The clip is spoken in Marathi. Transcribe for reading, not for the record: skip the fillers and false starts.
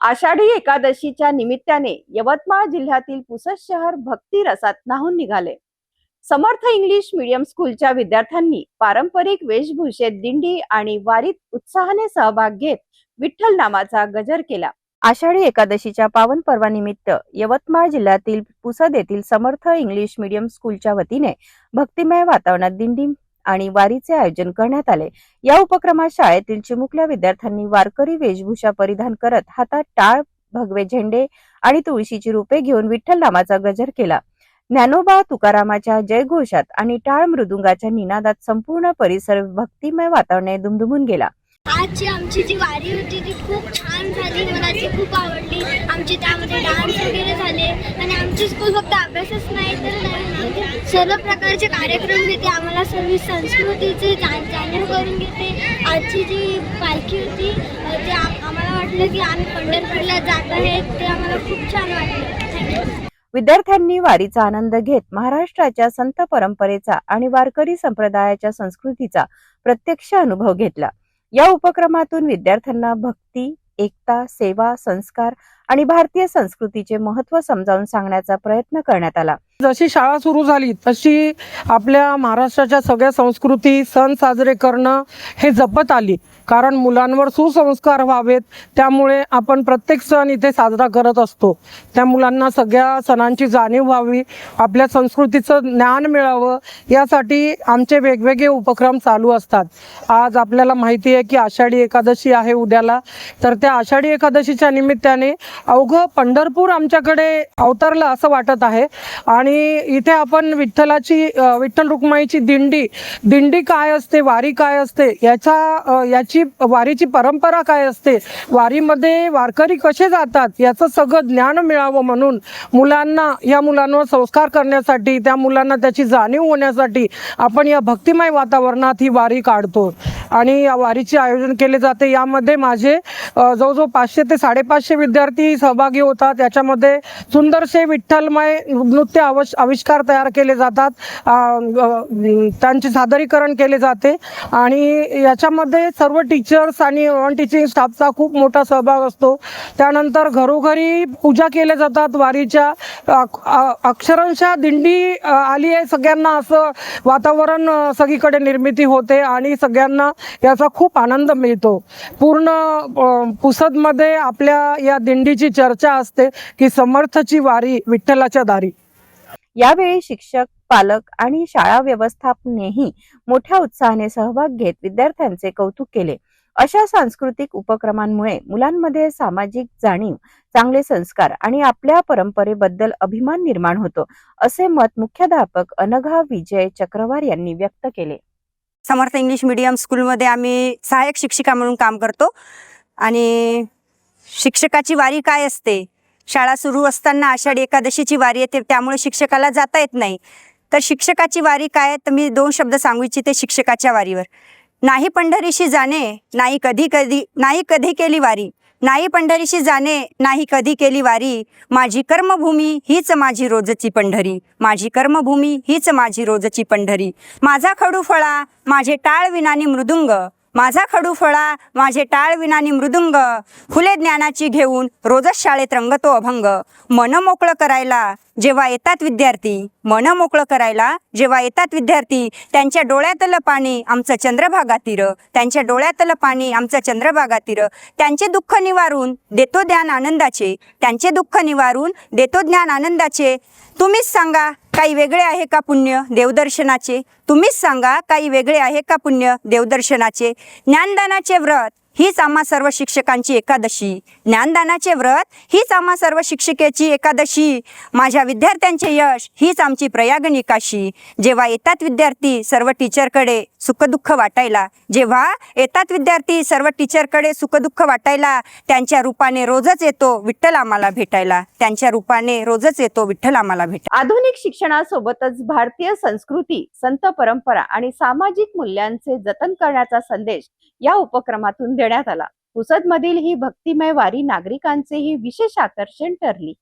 आषाढी एकादशीच्या निमित्ताने यवतमाळ जिल्ह्यातील पुसद शहर भक्ती रसात न्हाऊन निघाले। समर्थ इंग्लिश मीडियम स्कूलच्या विद्यार्थ्यांनी पारंपरिक वेशभूषेत दिंडी आणि वारीत उत्साहाने सहभाग घेत विठ्ठल नामाचा गजर केला। आषाढी एकादशीच्या पावन पर्वानिमित्त यवतमाळ जिल्ह्यातील पुसद येथील समर्थ इंग्लिश मीडियम स्कूलच्या वतीने भक्तिमय वातावरणात दिंडी आणि वारीचे आयोजन करण्यात आले। या उपक्रमात शाळेतील चिमुकल्या विद्यार्थ्यांनी वारकरी वेशभूषा परिधान करत हातात टाळ, भगवे झेंडे आणि तुळशीची रूपे घेऊन विठ्ठल नामाचा गजर केला। ज्ञानोबा तुकारामाच्या जयघोषात आणि टाळ मृदुंगाच्या निनादात संपूर्ण परिसर भक्तिमय वातावरणाने दुमदुमून गेला। आजची आमची जी वारी होती ती खूप छान झाली, मला ती खूप आवडली। आमचे त्यामध्ये डान्स वगैरे झाले आणि आमची स्कूल फक्त अभ्यासच नाही तर सर्व प्रकारचे कार्यक्रम घेते, आम्हाला सर्व संस्कृतीचे जाणीव करून घेते। आजची जी पालखी होती ते आम्हाला वाटलं की आम्ही पंढरपूरला जात आहे, ते आम्हाला खूप छान वाटलं। विद्यार्थ्यांनी वारीचा आनंद घेत महाराष्ट्राच्या संत परंपरेचा आणि वारकरी संप्रदायाच्या संस्कृतीचा प्रत्यक्ष अनुभव घेतला। या उपक्रमातून विद्यार्थ्यांना भक्ती, एकता, सेवा, संस्कार आणि भारतीय संस्कृतीचे महत्त्व समजावून सांगण्याचा प्रयत्न करण्यात आला। जशी शाळा सुरू झाली तशी आपल्या महाराष्ट्राच्या सगळ्या संस्कृती, सण साजरे करणं हे जपत आली, कारण मुलांवर सुसंस्कार व्हावेत त्यामुळे आपण प्रत्येक सण इथे साजरा करत असतो। त्या मुलांना सगळ्या सणांची जाणीव व्हावी, आपल्या संस्कृतीचं ज्ञान मिळावं यासाठी आमचे वेगवेगळे उपक्रम चालू असतात। आज आपल्याला माहिती आहे की आषाढी एकादशी आहे उद्याला, तर त्या आषाढी एकादशीच्या निमित्ताने अवघं पंढरपूर आमच्याकडे अवतरलं असं वाटत आहे आणि इथे आपण विठ्ठल रुक्माईची दिंडी काय असते, वारी काय असते, याची वारीची परंपरा काय असते, वारीमध्ये वारकरी कसे जातात याचं सगळं ज्ञान मिळावं म्हणून या मुलांवर संस्कार करण्यासाठी, त्या मुलांना त्याची जाणीव होण्यासाठी आपण या भक्तिमय वातावरणात ही वारी काढतो आणि या वारीचे आयोजन केले जाते। यामध्ये माझे जवळजवळ 500 ते 550 विद्यार्थी सहभागी होतात। याच्यामध्ये सुंदरसे विठ्ठलमय नृत्य आविष्कार तयार केले जातात, त्यांचे सादरीकरण केले जाते आणि याच्यामध्ये सर्व टीचर्स आणि नॉन टीचिंग स्टाफचा खूप मोठा सहभाग असतो। त्यानंतर घरोघरी पूजा केल्या जातात वारीच्या, अक्षरशः दिंडी आली आहे सगळ्यांना असं वातावरण सगळीकडे निर्मिती होते आणि सगळ्यांना याचा खूप आनंद मिळतो। पूर्ण पुसदमध्ये आपल्या या दिंडीची चर्चा असते की समर्थची वारी विठ्ठलाच्या दारी। यावेळी शिक्षक, पालक आणि शाळा व्यवस्थापनेही मोठ्या उत्साहाने सहभाग घेत विद्यार्थ्यांचे कौतुक केले। अशा सांस्कृतिक उपक्रमांमुळे मुलांमध्ये सामाजिक जाणीव, चांगले संस्कार आणि आपल्या परंपरेबद्दल अभिमान निर्माण होतो, असे मत मुख्याध्यापक अनघा विजय चक्रवार यांनी व्यक्त केले। समर्थ इंग्लिश मीडियम स्कूलमध्ये आम्ही सहाय्यक शिक्षिका म्हणून काम करतो आणि शिक्षकाची वारी काय असते, शाळा सुरू असताना आषाढी एकादशीची वारी येते, त्यामुळे शिक्षकाला जाता येत नाही। तर शिक्षकाची वारी काय, तर मी 2 शब्द सांगू इच्छिते शिक्षकाच्या वारीवर। नाही पंढरीशी जाणे, नाही कधी केली वारी, नाही पंढरीशी जाणे, नाही कधी केली वारी, माझी कर्मभूमी हीच माझी रोजची पंढरी, माझी कर्मभूमी हीच माझी रोजची पंढरी, माझा खडू फळा माझे टाळ विनानी मृदुंग, माझा खडू फळा माझे टाळ विनानी मृदुंग, फुले ज्ञानाची घेऊन रोजच शाळेत रंगतो अभंग, मन मोकळं करायला जेव्हा येतात विद्यार्थी, मन मोकळं करायला जेव्हा येतात विद्यार्थी, त्यांच्या डोळ्यातलं पाणी आमचं चंद्रभागा तीर, त्यांच्या डोळ्यातलं पाणी आमचं चंद्रभागा तीर, त्यांचे दुःख निवारून देतो ज्ञान आनंदाचे, त्यांचे दुःख निवारून देतो ज्ञान आनंदाचे, तुम्हीच सांगा काही वेगळे आहे का पुण्य देवदर्शनाचे, तुम्हीच सांगा काही वेगळे आहे का पुण्य देवदर्शनाचे, ज्ञानदानाचे व्रत हीच आम्हा सर्व शिक्षकांची एकादशी, ज्ञानदानाचे व्रत हीच आम्हा सर्व शिक्षिकेची एकादशी, माझ्या विद्यार्थ्यांचे यश हीच आमची प्रयाग निकाशी, जेव्हा येतात विद्यार्थी सर्व टीचरकडे सुखदुःख वाटायला, जेव्हा येतात विद्यार्थी सर्व टीचरकडे सुखदुःख वाटायला, त्यांच्या रूपाने रोजच येतो विठ्ठल आम्हाला भेटायला, त्यांच्या रूपाने रोजच येतो विठ्ठल आम्हाला भेटायला। आधुनिक शिक्षणासोबतच भारतीय संस्कृती, संत परंपरा आणि सामाजिक मूल्यांचे जतन करण्याचा संदेश या उपक्रमातून देण्यात आला। पुसदमधील ही भक्तिमय वारी नागरिकांचेही विशेष आकर्षण ठरली।